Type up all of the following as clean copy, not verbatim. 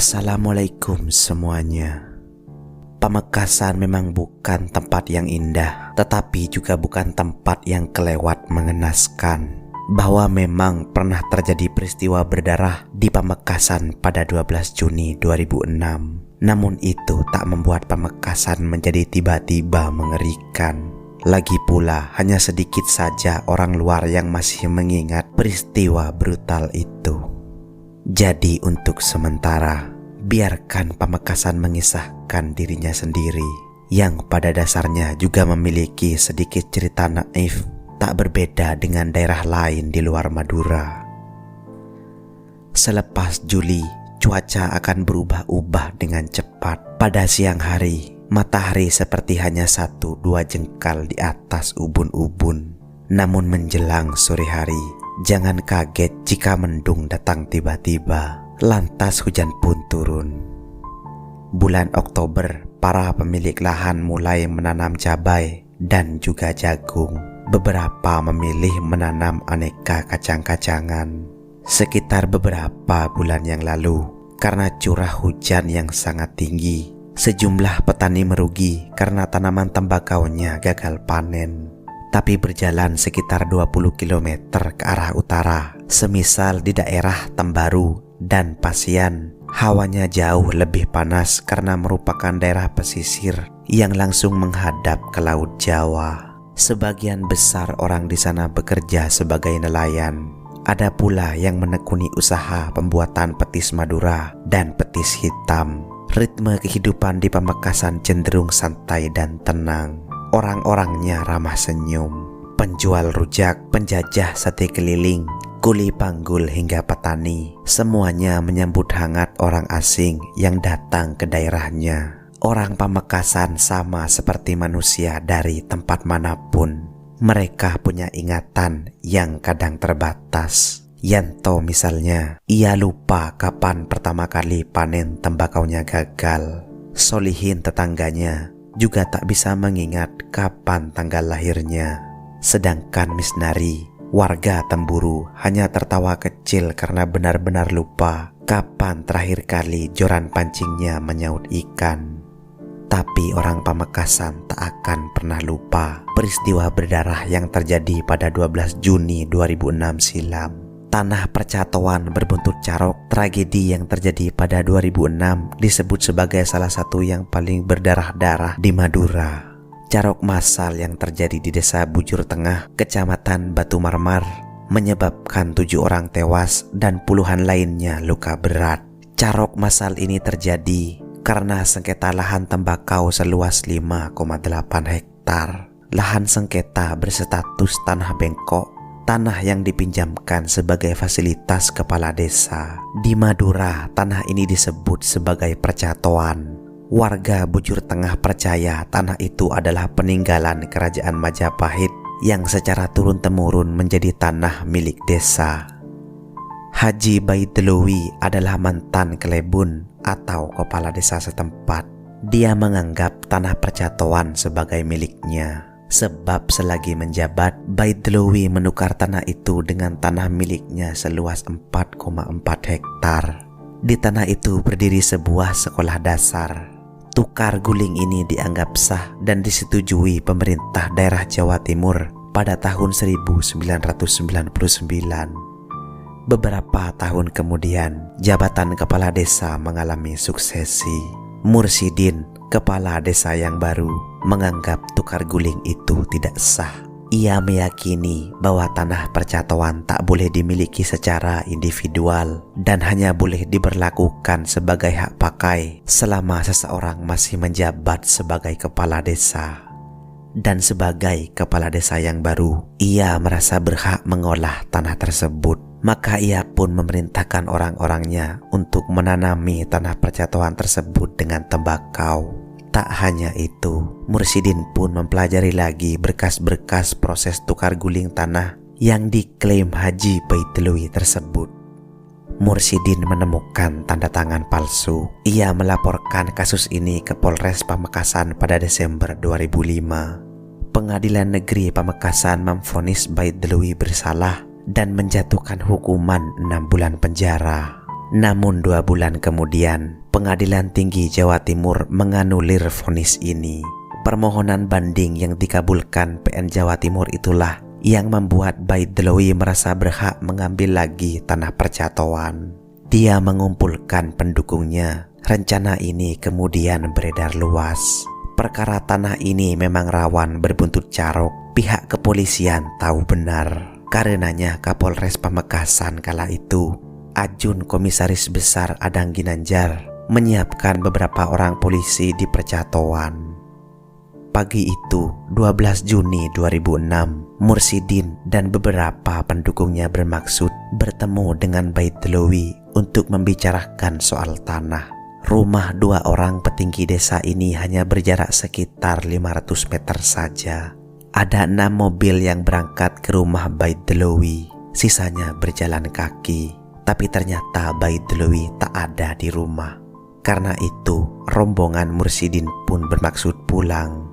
Assalamualaikum semuanya. Pamekasan memang bukan tempat yang indah, tetapi juga bukan tempat yang kelewat mengenaskan. Bahwa memang pernah terjadi peristiwa berdarah di Pamekasan pada 12 Juni 2006. Namun itu tak membuat Pamekasan menjadi tiba-tiba mengerikan. Lagi pula hanya sedikit saja orang luar yang masih mengingat peristiwa brutal itu. Jadi untuk sementara, biarkan Pamekasan mengisahkan dirinya sendiri, yang pada dasarnya juga memiliki sedikit cerita naif, tak berbeda dengan daerah lain di luar Madura. Selepas Juli, cuaca akan berubah-ubah dengan cepat. Pada siang hari, matahari seperti hanya 1-2 jengkal di atas ubun-ubun. Namun menjelang sore hari, jangan kaget jika mendung datang tiba-tiba, lantas hujan pun turun. Bulan Oktober, para pemilik lahan mulai menanam cabai dan juga jagung. Beberapa memilih menanam aneka kacang-kacangan. Sekitar beberapa bulan yang lalu, karena curah hujan yang sangat tinggi, sejumlah petani merugi karena tanaman tembakaunya gagal panen. Tapi berjalan sekitar 20 km ke arah utara, semisal di daerah Tembaru dan Pasian, hawanya jauh lebih panas karena merupakan daerah pesisir yang langsung menghadap ke Laut Jawa. Sebagian besar orang di sana bekerja sebagai nelayan. Ada pula yang menekuni usaha pembuatan petis Madura dan petis hitam. Ritme kehidupan di Pamekasan cenderung santai dan tenang. Orang-orangnya ramah senyum. Penjual rujak, penjajah sate keliling, kuli panggul hingga petani, semuanya menyambut hangat orang asing yang datang ke daerahnya. Orang Pamekasan sama seperti manusia dari tempat manapun. Mereka punya ingatan yang kadang terbatas. Yanto misalnya, ia lupa kapan pertama kali panen tembakaunya gagal. Solihin tetangganya juga tak bisa mengingat kapan tanggal lahirnya. Sedangkan Misnari, warga Temburu, hanya tertawa kecil karena benar-benar lupa kapan terakhir kali joran pancingnya menyaut ikan. Tapi orang Pamekasan tak akan pernah lupa peristiwa berdarah yang terjadi pada 12 Juni 2006 silam. Tanah Percatoan berbuntut Carok, tragedi yang terjadi pada 2006 disebut sebagai salah satu yang paling berdarah-darah di Madura. Carok massal yang terjadi di desa Bujur Tengah, kecamatan Batu Marmar, menyebabkan 7 orang tewas dan puluhan lainnya luka berat. Carok massal ini terjadi karena sengketa lahan tembakau seluas 5,8 hektar. Lahan sengketa berstatus tanah bengkok, tanah yang dipinjamkan sebagai fasilitas kepala desa. Di Madura, tanah ini disebut sebagai percatoan. Warga Bujur Tengah percaya tanah itu adalah peninggalan kerajaan Majapahit yang secara turun-temurun menjadi tanah milik desa. Haji Baitlewi adalah mantan kelebun atau kepala desa setempat. Dia menganggap tanah percatoan sebagai miliknya. Sebab selagi menjabat, Baitlewi menukar tanah itu dengan tanah miliknya seluas 4,4 hektar. Di tanah itu berdiri sebuah sekolah dasar. Tukar guling ini dianggap sah dan disetujui pemerintah daerah Jawa Timur pada tahun 1999. Beberapa tahun kemudian, jabatan kepala desa mengalami suksesi. Mursidin, kepala desa yang baru, menganggap tukar guling itu tidak sah. Ia meyakini bahwa tanah percatoan tak boleh dimiliki secara individual dan hanya boleh diberlakukan sebagai hak pakai selama seseorang masih menjabat sebagai kepala desa. Dan sebagai kepala desa yang baru, ia merasa berhak mengolah tanah tersebut. Maka ia pun memerintahkan orang-orangnya untuk menanami tanah percatoan tersebut dengan tembakau. Tak hanya itu, Mursidin pun mempelajari lagi berkas-berkas proses tukar guling tanah yang diklaim Haji Baitlewi tersebut. Mursidin menemukan tanda tangan palsu. Ia melaporkan kasus ini ke Polres Pamekasan pada Desember 2005. Pengadilan Negeri Pamekasan memvonis Baitlewi bersalah dan menjatuhkan hukuman 6 bulan penjara. Namun 2 bulan kemudian, Pengadilan Tinggi Jawa Timur menganulir vonis ini. Permohonan banding yang dikabulkan PN Jawa Timur itulah yang membuat Baitdlowi merasa berhak mengambil lagi tanah percatoan. Dia mengumpulkan pendukungnya. Rencana ini kemudian beredar luas. Perkara tanah ini memang rawan berbuntut carok. Pihak kepolisian tahu benar. Karenanya Kapolres Pamekasan kala itu, Ajun Komisaris Besar Adang Ginanjar, menyiapkan beberapa orang polisi di percatoan. Pagi itu, 12 Juni 2006, Mursidin dan beberapa pendukungnya bermaksud bertemu dengan Baitdlowi untuk membicarakan soal tanah. Rumah 2 orang petinggi desa ini hanya berjarak sekitar 500 meter saja. Ada 6 mobil yang berangkat ke rumah Baitdlowi, sisanya berjalan kaki. Tapi ternyata Baitdlowi tak ada di rumah. Karena itu, rombongan Mursidin pun bermaksud pulang.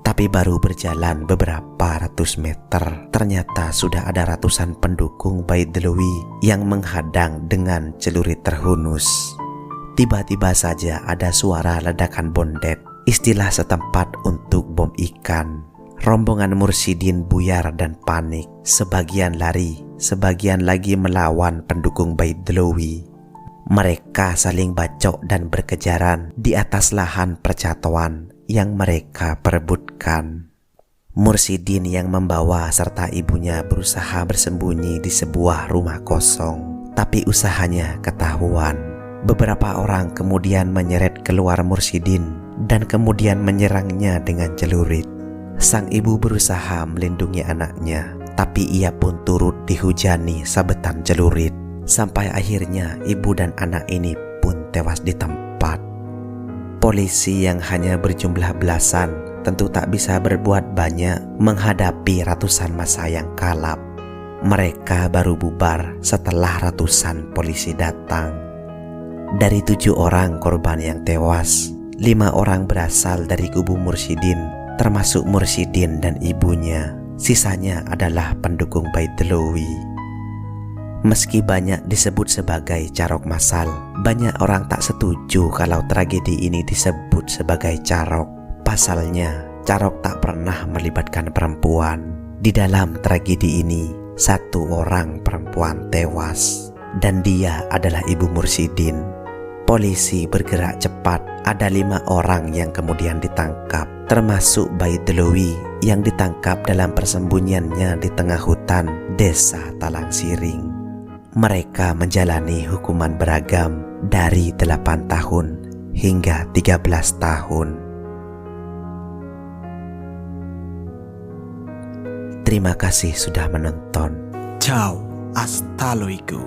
Tapi baru berjalan beberapa ratus meter, ternyata sudah ada ratusan pendukung Baitdlowi yang menghadang dengan celurit terhunus. Tiba-tiba saja ada suara ledakan bondet, istilah setempat untuk bom ikan. Rombongan Mursidin buyar dan panik. Sebagian lari, sebagian lagi melawan pendukung Baitdlowi. Mereka saling bacok dan berkejaran di atas lahan percatoan yang mereka perebutkan. Mursidin yang membawa serta ibunya berusaha bersembunyi di sebuah rumah kosong, tapi usahanya ketahuan. Beberapa orang kemudian menyeret keluar Mursidin dan kemudian menyerangnya dengan celurit. Sang ibu berusaha melindungi anaknya, tapi ia pun turut dihujani sabetan celurit. Sampai akhirnya ibu dan anak ini pun tewas di tempat. Polisi yang hanya berjumlah belasan tentu tak bisa berbuat banyak menghadapi ratusan massa yang kalap. Mereka baru bubar setelah ratusan polisi datang. Dari 7 orang korban yang tewas, 5 orang berasal dari kubu Mursidin, termasuk Mursidin dan ibunya. Sisanya adalah pendukung Baitdlowi. Meski banyak disebut sebagai carok massal, banyak orang tak setuju kalau tragedi ini disebut sebagai carok. Pasalnya, carok tak pernah melibatkan perempuan. Di dalam tragedi ini, 1 orang perempuan tewas, dan dia adalah ibu Mursidin. Polisi bergerak cepat, ada 5 orang yang kemudian ditangkap, termasuk Baitdlowi yang ditangkap dalam persembunyiannya di tengah hutan desa Talang Siring. Mereka menjalani hukuman beragam dari 8 tahun hingga 13 tahun. Terima kasih sudah menonton. Ciao, hasta luego.